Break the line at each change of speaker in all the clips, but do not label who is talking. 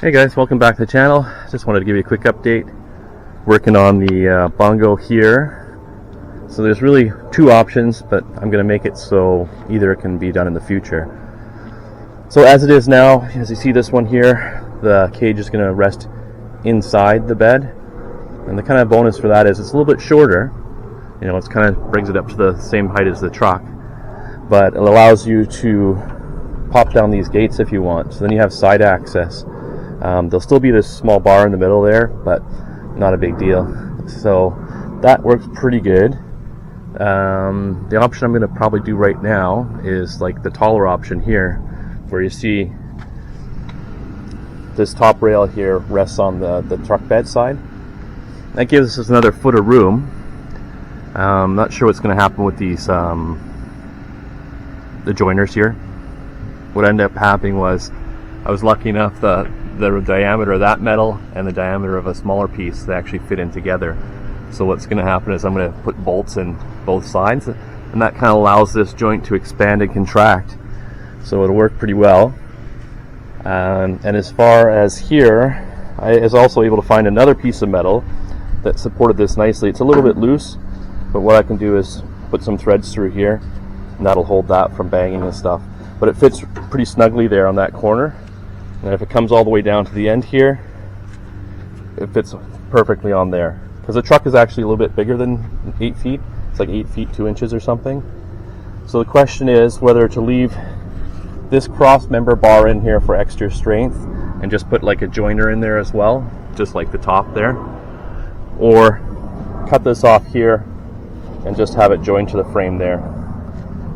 Hey guys, welcome back to the channel. Just wanted to give you a quick update. Working on the bongo here. So there's really two options, but I'm going to make it so either it can be done in the future. So as it is now, as you see this one here, the cage is going to rest inside the bed. And the kind of bonus for that is it's a little bit shorter. You know, it's kind of brings it up to the same height as the truck. But it allows you to pop down these gates if you want. So then you have side access. There'll still be this small bar in the middle there, but not a big deal. So that works pretty good. The option I'm going to probably do right now is like the taller option here, where you see this top rail here rests on the truck bed side. That gives us another foot of room. I'm not sure what's going to happen with these the joiners here. What ended up happening was I was lucky enough that the diameter of that metal and the diameter of a smaller piece, they actually fit in together. So what's going to happen is I'm going to put bolts in both sides, and that kind of allows this joint to expand and contract. So it'll work pretty well. And as far as here, I was also able to find another piece of metal that supported this nicely. It's a little bit loose, but what I can do is put some threads through here, and that'll hold that from banging and stuff. But it fits pretty snugly there on that corner. And if it comes all the way down to the end here, it fits perfectly on there. Because the truck is actually a little bit bigger than 8 feet. It's like 8 feet 2 inches or something. So the question is whether to leave this cross member bar in here for extra strength and just put like a joiner in there as well, just like the top there, or cut this off here and just have it joined to the frame there.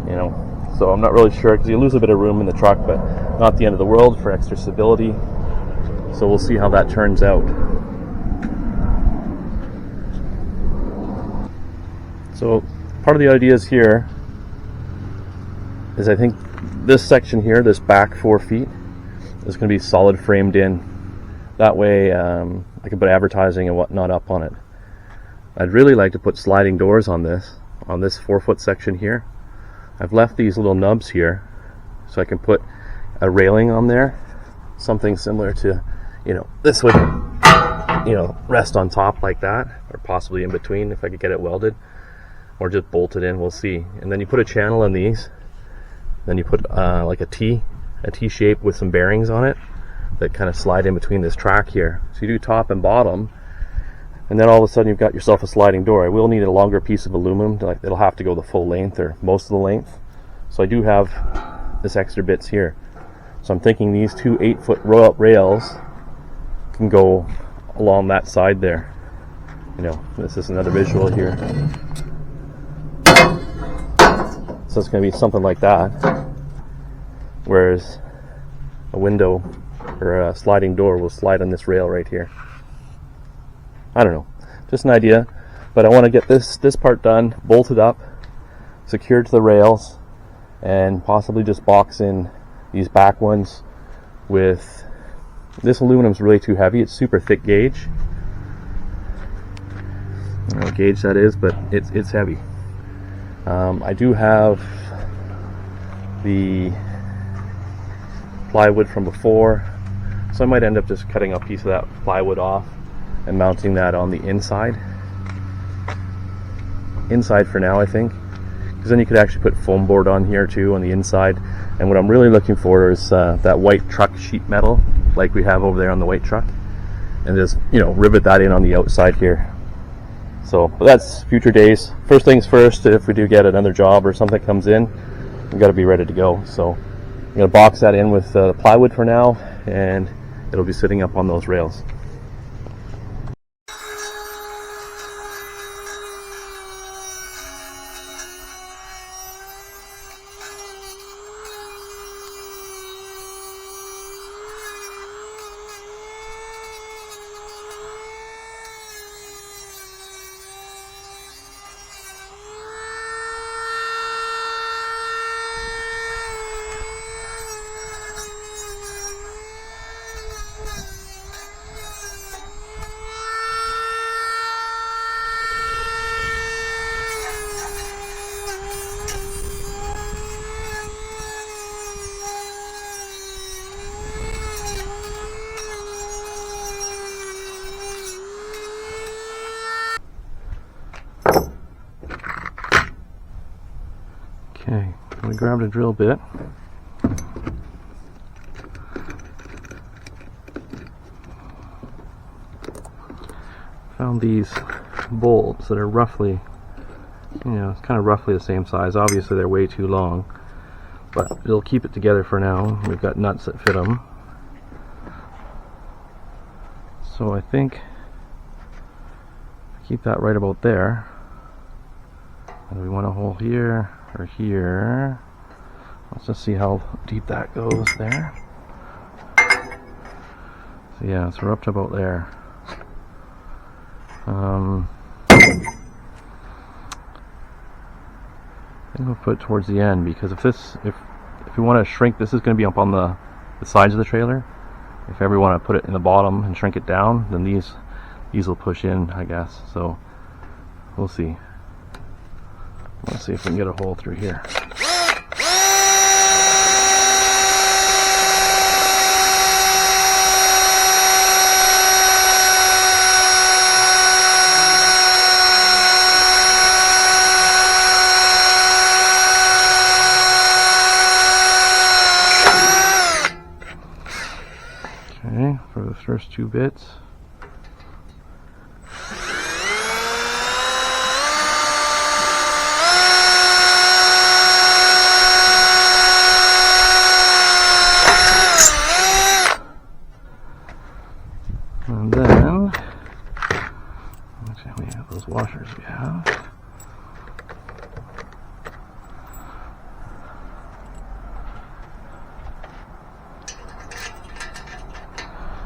You know. So I'm not really sure, because you lose a bit of room in the truck, but not the end of the world for extra stability. So we'll see how that turns out. So part of the ideas here is I think this section here, this back 4 feet, is going to be solid framed in. That way I can put advertising and whatnot up on it. I'd really like to put sliding doors on this 4 foot section here. I've left these little nubs here so I can put a railing on there, something similar to, you know, this would, you know, rest on top like that, or possibly in between if I could get it welded, or just bolted in, we'll see. And then you put a channel in these, then you put like a T shape with some bearings on it that kind of slide in between this track here. So you do top and bottom, and then all of a sudden you've got yourself a sliding door. I will need a longer piece of aluminum. It'll have to go the full length or most of the length. So I do have this extra bits here. So I'm thinking these two 8-foot rails can go along that side there. You know, this is another visual here. So it's going to be something like that. Whereas a window or a sliding door will slide on this rail right here. I don't know, just an idea, but I want to get this part done, bolted up, secured to the rails, and possibly just box in these back ones with this aluminum's really too heavy. It's super thick gauge. I don't know what gauge that is, but it's heavy. I do have the plywood from before, so I might end up just cutting a piece of that plywood off and mounting that on the inside for now, I think, because then you could actually put foam board on here too on the inside. And what I'm really looking for is that white truck sheet metal like we have over there on the white truck, and just, you know, rivet that in on the outside here. So, but that's future days. First things first, if we do get another job or something comes in, we've got to be ready to go. So I'm going to box that in with plywood for now, and it'll be sitting up on those rails.
grabbed a drill bit. Found these bolts that are roughly, it's kind of roughly the same size. Obviously they're way too long, but it'll keep it together for now. We've got nuts that fit them. So I think keep that right about there. And we want a hole here or here. Let's just see how deep that goes there. So yeah, so we're up to about there. I think we'll put it towards the end, because if we want to shrink, this is going to be up on the sides of the trailer. If ever we want to put it in the bottom and shrink it down, then these will push in, I guess. So we'll see. Let's see if we can get a hole through here. Okay, for the first two bits. And then, we have those washers we have.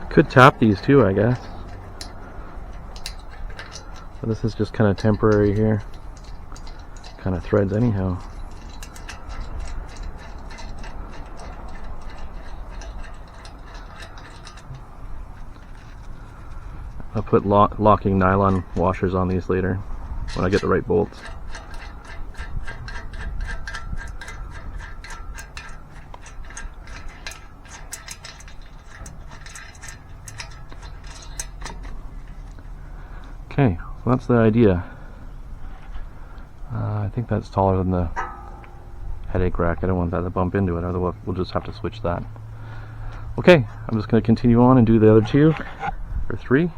Could tap these too, I guess. But this is just kind of temporary here. Kind of threads anyhow. I'll put locking nylon washers on these later when I get the right bolts. Okay, so that's the idea. I think that's taller than the headache rack. I don't want that to bump into it, otherwise we'll just have to switch that. Okay, I'm just going to continue on and do the other two, or three.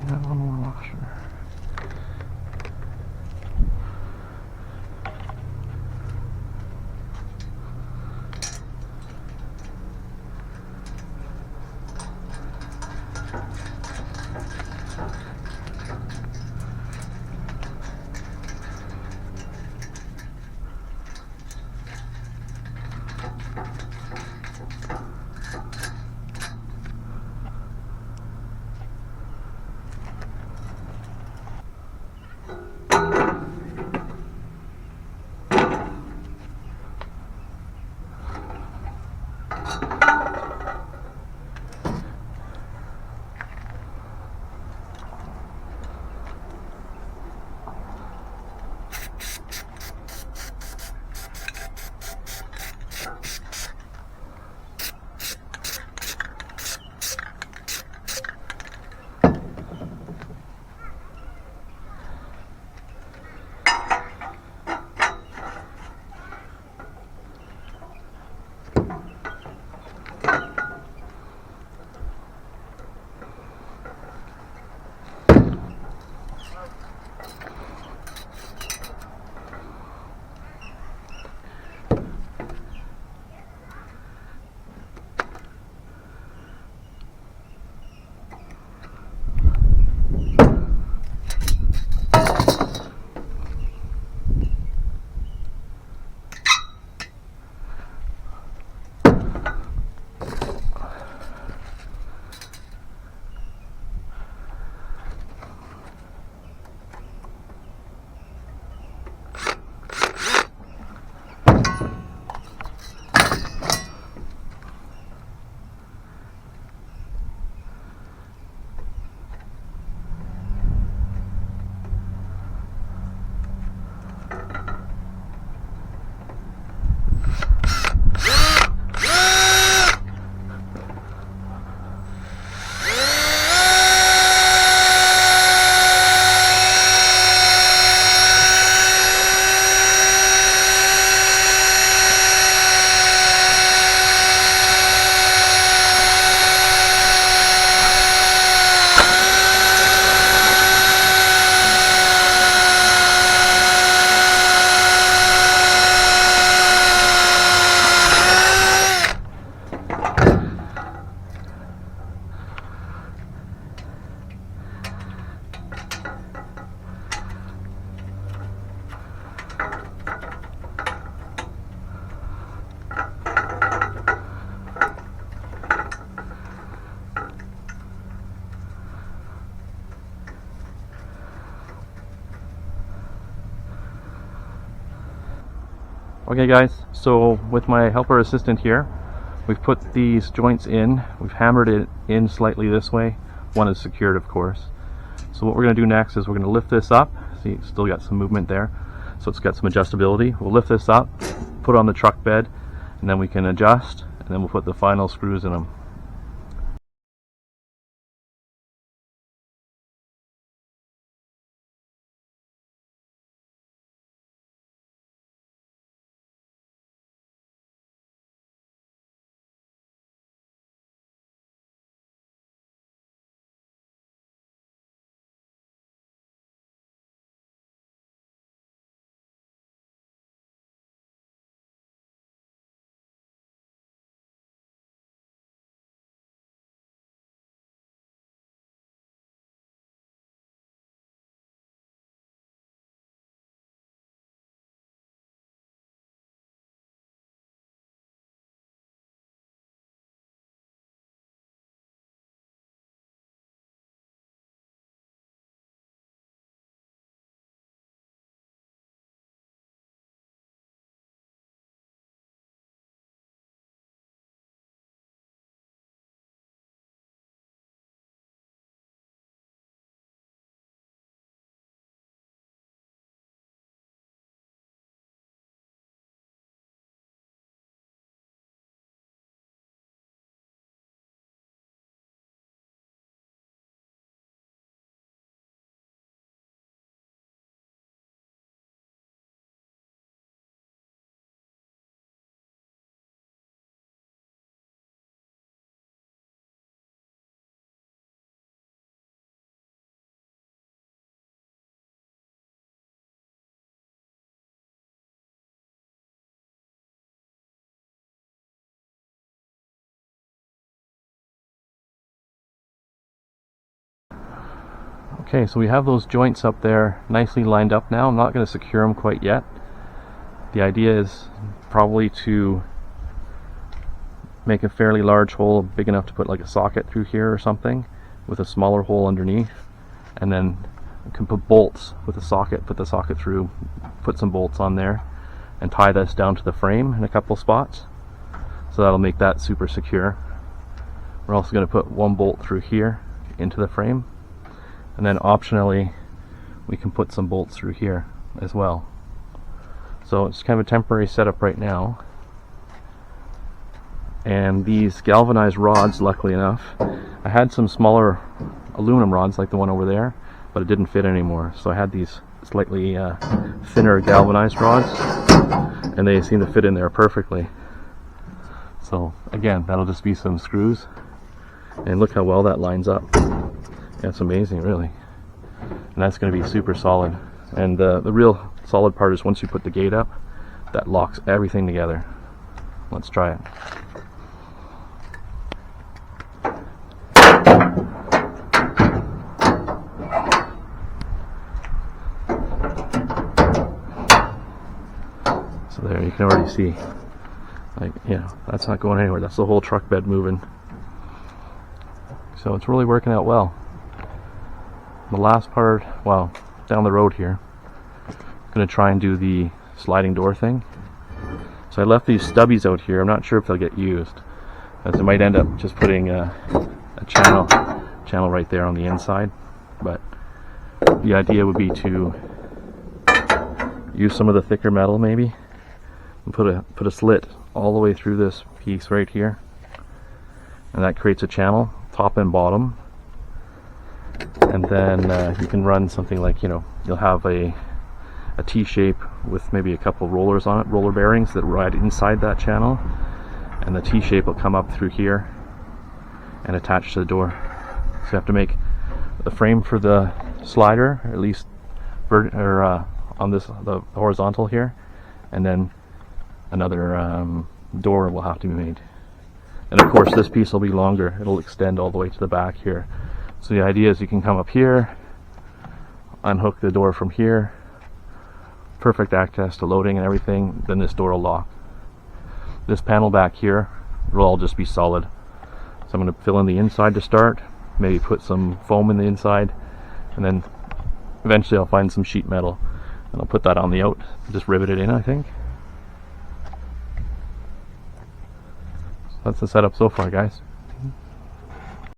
One more washer. Okay guys, so with my helper assistant here, we've put these joints in. We've hammered it in slightly this way. One is secured, of course. So what we're going to do next is we're going to lift this up. See, it's still got some movement there, so it's got some adjustability. We'll lift this up, put it on the truck bed, and then we can adjust, and then we'll put the final screws in them. Okay, so we have those joints up there nicely lined up now. I'm not going to secure them quite yet. The idea is probably to make a fairly large hole, big enough to put like a socket through here or something, with a smaller hole underneath, and then you can put bolts with a socket, put the socket through, put some bolts on there, and tie this down to the frame in a couple spots. So that'll make that super secure. We're also going to put one bolt through here into the frame, and then optionally we can put some bolts through here as well. So it's kind of a temporary setup right now. And these galvanized rods, luckily enough, I had some smaller aluminum rods like the one over there, but it didn't fit anymore. So I had these slightly thinner galvanized rods, and they seem to fit in there perfectly. So again, that'll just be some screws, and look how well that lines up. That's amazing, really. And that's going to be super solid. And the real solid part is once you put the gate up, that locks everything together. Let's try it. So there, you can already see, like, that's not going anywhere. That's the whole truck bed moving. So it's really working out well. The last part, well, down the road here, I'm going to try and do the sliding door thing. So I left these stubbies out here. I'm not sure if they'll get used, as I might end up just putting a channel right there on the inside. But the idea would be to use some of the thicker metal maybe, and put a slit all the way through this piece right here, and that creates a channel, top and bottom. And then you can run something like, you'll have a T-shape with maybe a couple rollers on it, roller bearings that ride inside that channel, and the T-shape will come up through here and attach to the door. So you have to make the frame for the slider, at least on the horizontal here, and then another door will have to be made. And of course this piece will be longer, it'll extend all the way to the back here. So the idea is you can come up here, unhook the door from here, perfect access to loading and everything, then this door will lock. This panel back here will all just be solid. So I'm going to fill in the inside to start, maybe put some foam in the inside, and then eventually I'll find some sheet metal and I'll put that on the out, just rivet it in, I think. that's the setup so far, guys.